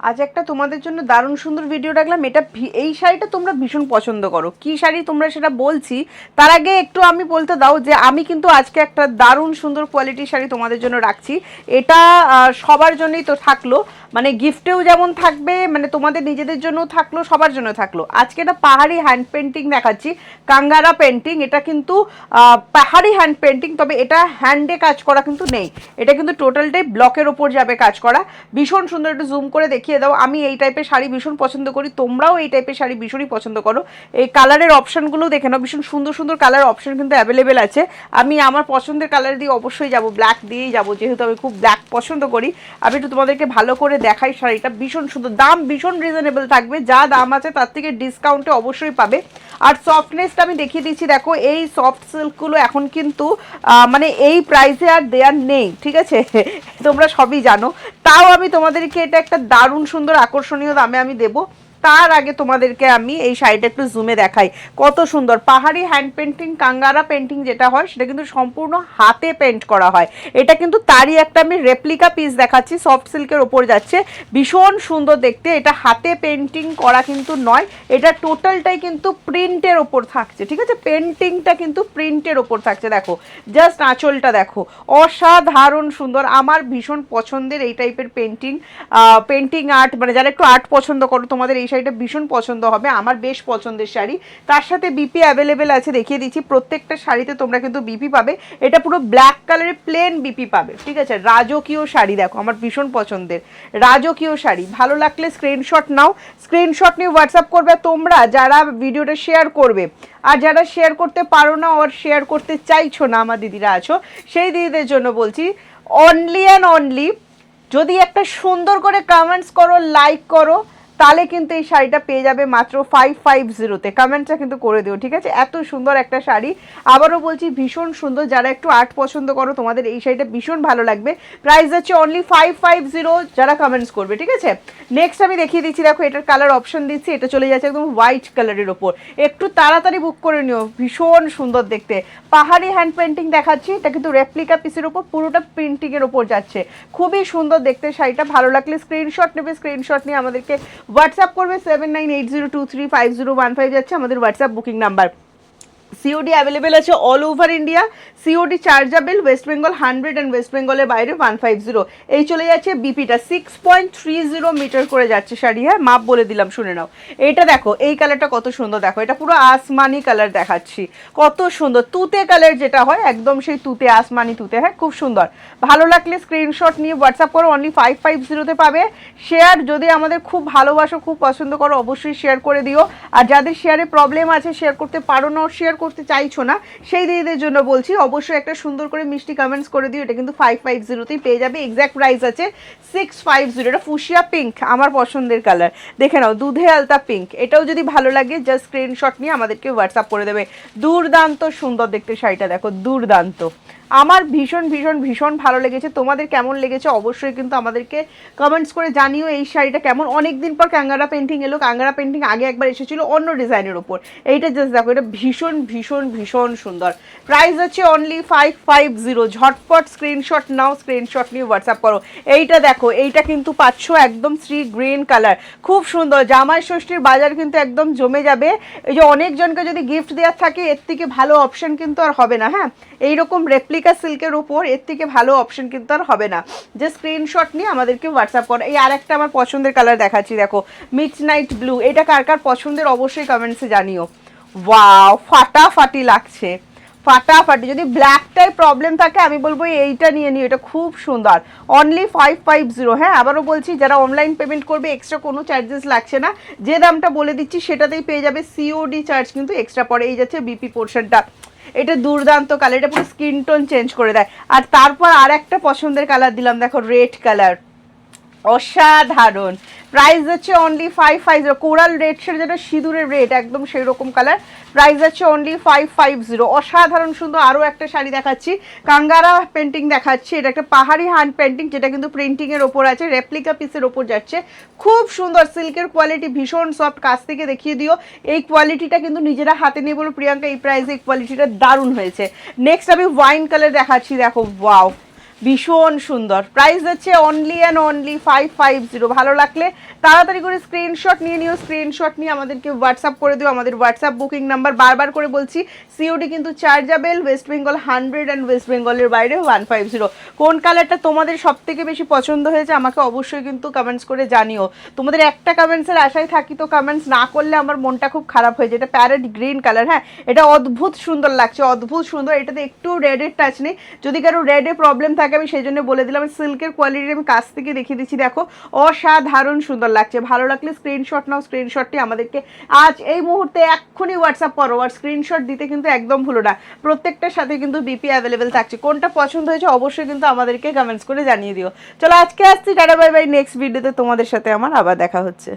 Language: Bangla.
আজ একটা তোমাদের জন্য দারুণ সুন্দর ভিডিও রাখলাম। এই শাড়িটা তোমরা ভীষণ পছন্দ করো, কি শাড়ি তোমরা সেটা বলছি। তার আগে একটু আমি বলতে দাও যে আমি কিন্তু আজকে একটা দারুণ সুন্দর কোয়ালিটির শাড়ি তোমাদের জন্য রাখছি। এটা সবার জন্যই তো থাকলো, মানে গিফটেও যেমন থাকবে, মানে তোমাদের নিজেদের জন্যও থাকলো, সবার জন্য থাকলো। আজকে একটা পাহাড়ি হ্যান্ড পেন্টিং দেখাচ্ছি, কাঙ্গারা পেন্টিং। এটা কিন্তু পাহাড়ি হ্যান্ড পেন্টিং, তবে এটা হ্যান্ডে কাজ করা কিন্তু নেই, এটা কিন্তু টোটালটাই ব্লকের ওপর যাবে কাজ করা। ভীষণ সুন্দর, একটু জুম করে দেখিয়ে দাও। আমি এই টাইপের শাড়ি ভীষণ পছন্দ করি, তোমরাও এই টাইপের শাড়ি ভীষণই পছন্দ করো। এই কালারের অপশানগুলো দেখে নাও, ভীষণ সুন্দর সুন্দর কালার অপশান কিন্তু অ্যাভেলেবেল আছে। আমি আমার পছন্দের কালার দিয়ে অবশ্যই যাব, ব্ল্যাক দিয়েই যাব, যেহেতু আমি খুব ব্ল্যাক পছন্দ করি। আমি একটু তোমাদেরকে ভালো করে দেখাই শাড়িটা, ভীষণ সুন্দর, দাম ভীষণ রিজনেবল থাকবে, যা দাম আছে তার থেকে ডিসকাউন্টে অবশ্যই পাবে। আর সফটনেসটা আমি দেখিয়ে দিচ্ছি, দেখো এই সফট সিল্কগুলো এখন কিন্তু মানে এই প্রাইসে আর দেয়ার নেই, ঠিক আছে? তোমরা সবই জানো, তাও আমি তোমাদেরকে এটা একটা দারুণ সুন্দর আকর্ষণীয় দামে আমি দেবো। তার আগে তোমাদেরকে আমি এই শাড়িটা একটু জুমে দেখাই, কত সুন্দর। পাহাড়ি হ্যান্ড পেন্টিং, কাঙ্গারা পেন্টিং যেটা হয় সেটা কিন্তু সম্পূর্ণ হাতে পেন্ট করা হয়। এটা কিন্তু তারই একটা আমি রেপ্লিকা পিস দেখাচ্ছি, সফট সিল্কের ওপর যাচ্ছে, ভীষণ সুন্দর দেখতে। এটা হাতে পেন্টিং করা কিন্তু নয়, এটা টোটালটাই কিন্তু প্রিন্টের ওপর থাকছে, ঠিক আছে? পেন্টিংটা কিন্তু প্রিন্টের ওপর থাকছে। দেখো জাস্ট আঁচলটা দেখো, অসাধারণ সুন্দর। আমার ভীষণ পছন্দের এই টাইপের পেন্টিং আর্ট, মানে যারা একটু আর্ট পছন্দ করো তোমাদের এই শাড়িটা ভীষণ পছন্দ হবে, আমার বেশ পছন্দের শাড়ি। তার সাথে বিপি অ্যাভেলেবেল আছে, দেখিয়ে দিচ্ছি। প্রত্যেকটা শাড়িতে তোমরা কিন্তু বিপি পাবে, এটা পুরো ব্ল্যাক কালারের প্লেন বিপি পাবে, ঠিক আছে? রাজকীয় শাড়ি, দেখো আমার ভীষণ পছন্দের রাজকীয় শাড়ি। ভালো লাগলে স্ক্রিনশট নাও, স্ক্রিনশট নিয়ে হোয়াটসঅ্যাপ করবে তোমরা যারা ভিডিওটা শেয়ার করবে। আর যারা শেয়ার করতে পারো না আর শেয়ার করতে চাইছো না, আমার দিদিরা আছো, সেই দিদিদের জন্য বলছি, অনলি অ্যান্ড অনলি যদি একটা সুন্দর করে কমেন্টস করো, লাইক করো, তাহলে কিন্তু এই শাড়িটা পেয়ে যাবে মাত্র 550-তে। কমেন্টটা কিন্তু করে দিও, ঠিক আছে? এত সুন্দর একটা শাড়ি, আবারও বলছি ভীষণ সুন্দর। যারা একটু আর্ট পছন্দ করো তোমাদের এই শাড়িটা ভীষণ ভালো লাগবে। প্রাইস হচ্ছে অনলি 550 যারা কমেন্টস করবে, ঠিক আছে? নেক্সট আমি দেখিয়ে দিচ্ছি, দেখো এটার কালার অপশন দিচ্ছি, এটা চলে যাচ্ছে একদম হোয়াইট কালারের ওপর। একটু তাড়াতাড়ি বুক করে নিও, ভীষণ সুন্দর দেখতে। পাহাড়ি হ্যান্ড পেন্টিং দেখাচ্ছি, এটা কিন্তু রেপ্লিকা পিসের ওপর পুরোটা প্রিন্টিংয়ের ওপর যাচ্ছে, খুবই সুন্দর দেখতে শাড়িটা। ভালো লাগলে স্ক্রিনশট নেবে, স্ক্রিনশট নিয়ে আমাদেরকে হোয়াটসঅ্যাপ করবে। 7980235015 যাচ্ছে আমাদের WhatsApp booking number. COD available all over ওভার ইন্ডিয়া, COD chargeable, West Bengal 100 and West বেঙ্গলের বাইরে 150। এই চলে যাচ্ছে বিপিটা 6.30 মিটার করে যাচ্ছে শাড়ি, হ্যাঁ মাপ বলে দিলাম, শুনে নাও। এইটা দেখো, এই কালারটা কত সুন্দর, দেখো এটা পুরো আসমানি কালার দেখাচ্ছি, কত সুন্দর তুতে কালার যেটা হয়, একদম সেই তুতে, আসমানি তুতে, হ্যাঁ খুব সুন্দর। ভালো লাগলে স্ক্রিনশট নিয়ে হোয়াটসঅ্যাপ করো, অনলি 550-তে পাবে। শেয়ার যদি আমাদের খুব ভালোবাসো, খুব পছন্দ করো, অবশ্যই শেয়ার করে দিও। আর যাদের শেয়ারে প্রবলেম আছে, শেয়ার করতে পারো না, শেয়ার করতে চাইছো না, সেই দিদিদের জন্য বলছি অবশ্যই একটা সুন্দর করে মিষ্টি কমেন্টস করে দিও। এটা কিন্তু 550-তেই পেয়ে যাবে, এক্স্যাক্ট প্রাইস আছে 650। এটা ফুশিয়া পিঙ্ক, আমার পছন্দের কালার, দেখে নাও, দুধে আলতা পিঙ্ক। এটাও যদি ভালো লাগে জাস্ট স্ক্রিনশট নিয়ে আমাদেরকে হোয়াটসঅ্যাপ করে দেবে। দুর্দান্ত সুন্দর দেখতে শাড়িটা, দেখো দুর্দান্ত। আমার ভীষণ ভীষণ ভীষণ ভালো লেগেছে, তোমাদের কেমন লেগেছে অবশ্যই কিন্তু আমাদেরকে কমেন্টস করে জানিও। এই শাড়িটা কেমন, অনেক দিন পর কাঙ্গারা পেন্টিং এলো। কাঙ্গারা পেন্টিং আগে একবার এসেছিল অন্য ডিজাইনের ওপর, এইটা জাস্ট দেখো, এটা ভীষণ ভীষণ ভীষণ সুন্দর। প্রাইস হচ্ছে অনলি 550। ঝটপট স্ক্রিনশট নাও, স্ক্রিনশট নিয়ে হোয়াটসঅ্যাপ করো। এইটা দেখো, এইটা কিন্তু পাচ্ছ একদম সি গ্রিন কালার, খুব সুন্দর। জামাই ষষ্ঠীর বাজার কিন্তু একদম জমে যাবে। এই যে অনেকজনকে যদি গিফট দেওয়ার থাকে, এর থেকে ভালো অপশন কিন্তু আর হবে না, হ্যাঁ এইরকম রেপ্লিকা সিল্কের উপর এর থেকে ভালো অপশন কিন্তু আর হবে না। যে স্ক্রিনশট নিয়ে আমাদেরকে হোয়াটসঅ্যাপ করো। এই আরেকটা আমার পছন্দের কালার দেখাচ্ছি, দেখো মিড নাইট ব্লু। এটা কার কার পছন্দের অবশ্যই কমেন্টসে জানিও। ওয়াও, ফাটাফাটি লাগছে, ফাটাফাটি। যদি ব্ল্যাকটাই প্রবলেম থাকে আমি বলবো এইটা নিয়ে নিও, এটা খুব সুন্দর। অনলি 550, হ্যাঁ আবারও বলছি, যারা অনলাইন পেমেন্ট করবে এক্সট্রা কোনো চার্জেস লাগছে না, যে দামটা বলে দিচ্ছি সেটাতেই পেয়ে যাবে। সিওডি চার্জ কিন্তু এক্সট্রা পড়ে। এই যাচ্ছে বিপি পোর্শনটা, এটা দুর্দান্ত কালার, এটা পুরো স্কিন টোন চেঞ্জ করে দেয়। আর তারপর আর একটা পছন্দের কালার দিলাম, দেখো রেড কালার, অসাধারণ। প্রাইস হচ্ছে অনলি 550। কোরাল রেড শেড, যেটা সিঁদুরের রেড একদম সেই রকম কালার। প্রাইস হচ্ছে অনলি 550, অসাধারণ সুন্দর। আরও একটা শাড়ি দেখাচ্ছি, কাঙ্গারা পেন্টিং দেখাচ্ছি। এটা একটা পাহাড়ি হ্যান্ড পেন্টিং, যেটা কিন্তু প্রিন্টিংয়ের ওপর আছে, রেপ্লিকা পিসের ওপর যাচ্ছে, খুব সুন্দর। সিল্কের কোয়ালিটি ভীষণ সফট, কাছ থেকে দেখিয়ে দিও। এই কোয়ালিটিটা কিন্তু নিজেরা হাতে নিয়ে বলো প্রিয়াঙ্কা এই প্রাইসে এই কোয়ালিটিটা দারুণ হয়েছে। নেক্সট আমি ওয়াইন কালার দেখাচ্ছি, দেখো ওয়াও, ভীষণ সুন্দর, প্রাইস হচ্ছে অনলি অ্যান্ড অনলি 550। ভালো লাগলে তাড়াতাড়ি করে স্ক্রিনশট নিয়ে নিও, স্ক্রিনশট নিয়ে আমাদেরকে হোয়াটসঅ্যাপ করে দিও। আমাদের হোয়াটসঅ্যাপ বুকিং নাম্বার বারবার করে বলছি, সিওডি কিন্তু চার্জেবল, ওয়েস্ট বেঙ্গল 100 অ্যান্ড ওয়েস্ট বেঙ্গলের বাইরে 150। কোন কালারটা তোমাদের সব থেকে বেশি পছন্দ হয়েছে আমাকে অবশ্যই কিন্তু কমেন্টস করে জানিও। তোমাদের একটা কমেন্টসের আশায় থাকি, তো কমেন্টস না করলে আমার মনটা খুব খারাপ হয়ে যায়। এটা প্যারেট গ্রিন কালার, হ্যাঁ এটা অদ্ভুত সুন্দর লাগছে, অদ্ভুত সুন্দর। এটাতে একটু রেডের টাচ নেই, যদি কারো রেডে প্রবলেম থাকে আমি সেই জন্য বলে দিলাম। সিল্কের কোয়ালিটি আমি কাছ থেকে দেখিয়ে দিচ্ছি, দেখো অসাধারণ সুন্দর লাগছে। ভালো লাগলে স্ক্রিনশট নাও, স্ক্রিনশটটি আমাদেরকে আজ এই মুহূর্তে এক্ষুনি হোয়াটসঅ্যাপ করো। আর স্ক্রিনশট দিতে কিন্তু একদম ভুলো না, প্রত্যেকটার সাথে কিন্তু বিপি অ্যাভেলেবেল থাকছে। কোনটা পছন্দ হয়েছে অবশ্যই কিন্তু আমাদেরকে কমেন্টস করে জানিয়ে দিও। চলো আজকে আসছি, টাটা বাই বাই। নেক্সট ভিডিওতে তোমাদের সাথে আমার আবার দেখা হচ্ছে।